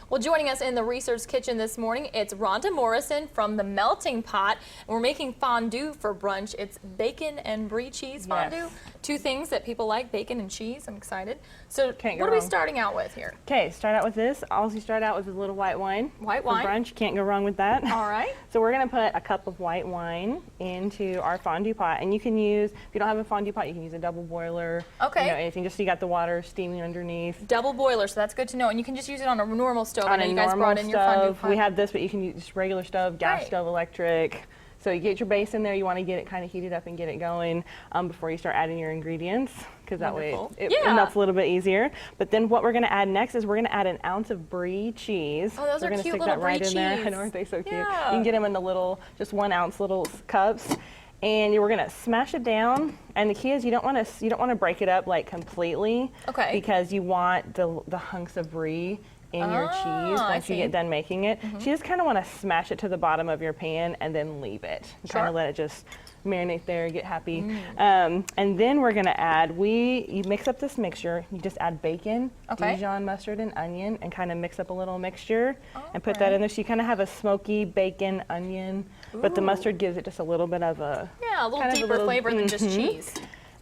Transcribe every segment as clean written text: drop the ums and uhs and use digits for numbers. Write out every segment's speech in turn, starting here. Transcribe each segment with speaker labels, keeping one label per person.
Speaker 1: Well, joining us in the research kitchen this morning, it's Rhonda Morrison from the Melting Pot. And we're making fondue for brunch. It's bacon and brie cheese fondue.
Speaker 2: Yes.
Speaker 1: Two things that people like, bacon and cheese. I'm excited. So
Speaker 2: Can't go
Speaker 1: what are we
Speaker 2: wrong.
Speaker 1: starting out with here?
Speaker 2: Okay, start out with this. Also, you start out with a little white wine.
Speaker 1: White
Speaker 2: for
Speaker 1: wine.
Speaker 2: brunch. Can't go wrong with that.
Speaker 1: All right.
Speaker 2: So we're going to put a cup of white wine into our fondue pot, and you can use, if you don't have a fondue pot, you can use a double boiler.
Speaker 1: Okay.
Speaker 2: You know, anything, just so you got the water steaming underneath.
Speaker 1: Double boiler, so that's good to know. And you can just use it on a normal stove. I
Speaker 2: On
Speaker 1: know
Speaker 2: a
Speaker 1: you guys
Speaker 2: normal
Speaker 1: brought in your fondue
Speaker 2: stove.
Speaker 1: pot.
Speaker 2: We have this, but you can use just regular stove, gas
Speaker 1: Right.
Speaker 2: stove, electric. So you get your base in there, you want to get it kind of heated up and get it going before you start adding your ingredients, because that
Speaker 1: Wonderful.
Speaker 2: way it
Speaker 1: Yeah.
Speaker 2: melts a little bit easier. But then what we're going to add next is we're going to add an ounce of brie cheese.
Speaker 1: Oh, those
Speaker 2: we're
Speaker 1: are
Speaker 2: gonna
Speaker 1: cute
Speaker 2: stick
Speaker 1: little
Speaker 2: that right
Speaker 1: brie
Speaker 2: in there. I
Speaker 1: cheese.
Speaker 2: know, aren't they so cute?
Speaker 1: Yeah.
Speaker 2: You can get them in the little, just 1 ounce little cups. And we're gonna smash it down, and the key is you don't want to break it up like completely,
Speaker 1: Okay.
Speaker 2: because you want the hunks of brie in your cheese
Speaker 1: I
Speaker 2: once you
Speaker 1: see.
Speaker 2: get done making it. So you just kind of want to smash it to the bottom of your pan and then leave it.
Speaker 1: Sure.
Speaker 2: Kind of let it just marinate there, get happy. And then we're gonna add, you mix up this mixture. You just add bacon,
Speaker 1: Okay.
Speaker 2: Dijon mustard, and onion, and kind of mix up a little mixture and put that
Speaker 1: Alright.
Speaker 2: in there. So you kind of have a smoky bacon onion, but the
Speaker 1: Ooh.
Speaker 2: mustard gives it just a little bit of a
Speaker 1: Yeah, a little
Speaker 2: kind of a
Speaker 1: deeper
Speaker 2: little-
Speaker 1: flavor than just cheese.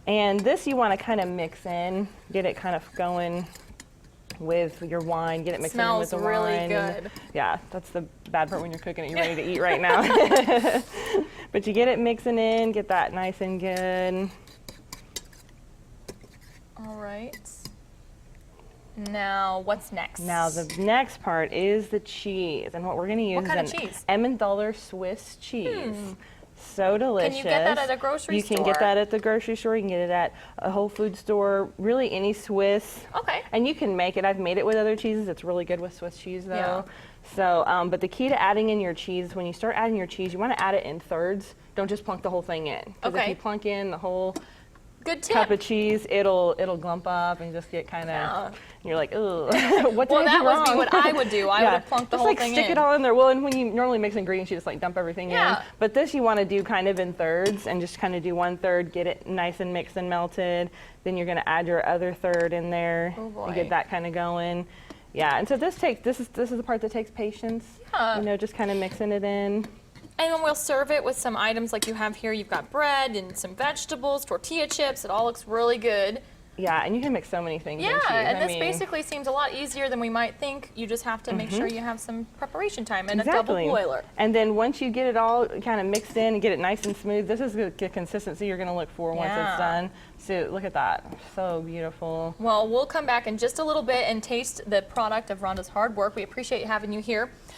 Speaker 2: And this you want to kind of mix in, get it kind of going with your wine, get it mixed in with
Speaker 1: Smells
Speaker 2: the
Speaker 1: really
Speaker 2: wine.
Speaker 1: good.
Speaker 2: Yeah, that's the bad part when you're cooking it. You're ready to eat right now. But you get it mixing in, get that nice and good.
Speaker 1: All right. Now, what's next?
Speaker 2: Now the next part is the cheese, and what we're going to use
Speaker 1: What kind
Speaker 2: is
Speaker 1: of
Speaker 2: an
Speaker 1: cheese?
Speaker 2: Emmentaler Swiss cheese. So delicious.
Speaker 1: Can you get that at a grocery
Speaker 2: You
Speaker 1: store?
Speaker 2: can get that at the grocery store. You can get it at a Whole Food store. Really, any Swiss.
Speaker 1: Okay.
Speaker 2: And you can make it. I've made it with other cheeses. It's really good with Swiss cheese, though.
Speaker 1: Yeah.
Speaker 2: So, but the key to adding in your cheese, when you start adding your cheese, you want to add it in thirds. Don't just plunk the whole thing in. Because if
Speaker 1: Okay.
Speaker 2: you plunk in the whole
Speaker 1: Good tip.
Speaker 2: cup of cheese, it'll glump up and just get kind of.
Speaker 1: Yeah.
Speaker 2: You're like, ugh. What did
Speaker 1: Well,
Speaker 2: I do
Speaker 1: that would be
Speaker 2: wrong?
Speaker 1: what I would do. I would have plunked the
Speaker 2: just
Speaker 1: whole
Speaker 2: like
Speaker 1: thing
Speaker 2: stick
Speaker 1: in.
Speaker 2: it all in there. Well, and when you normally mix ingredients, you just like dump everything
Speaker 1: Yeah.
Speaker 2: in. But this you want to do kind of in thirds, and just kind of do 1/3, get it nice and mixed and melted. Then you're going to add your other third in there
Speaker 1: Oh, boy.
Speaker 2: and get that kind of going. Yeah, and so this is the part that takes patience.
Speaker 1: Yeah.
Speaker 2: You know, just kind of mixing it in.
Speaker 1: And then we'll serve it with some items like you have here. You've got bread and some vegetables, tortilla chips. It all looks really good.
Speaker 2: Yeah, and you can mix so many things in
Speaker 1: Yeah,
Speaker 2: cheese.
Speaker 1: and
Speaker 2: I
Speaker 1: this
Speaker 2: mean,
Speaker 1: basically seems a lot easier than we might think. You just have to make sure you have some preparation time and
Speaker 2: Exactly.
Speaker 1: a double boiler.
Speaker 2: And then once you get it all kind of mixed in and get it nice and smooth, this is the consistency you're going to look for once
Speaker 1: Yeah.
Speaker 2: it's done. So look at that. So beautiful.
Speaker 1: Well, we'll come back in just a little bit and taste the product of Rhonda's hard work. We appreciate having you here.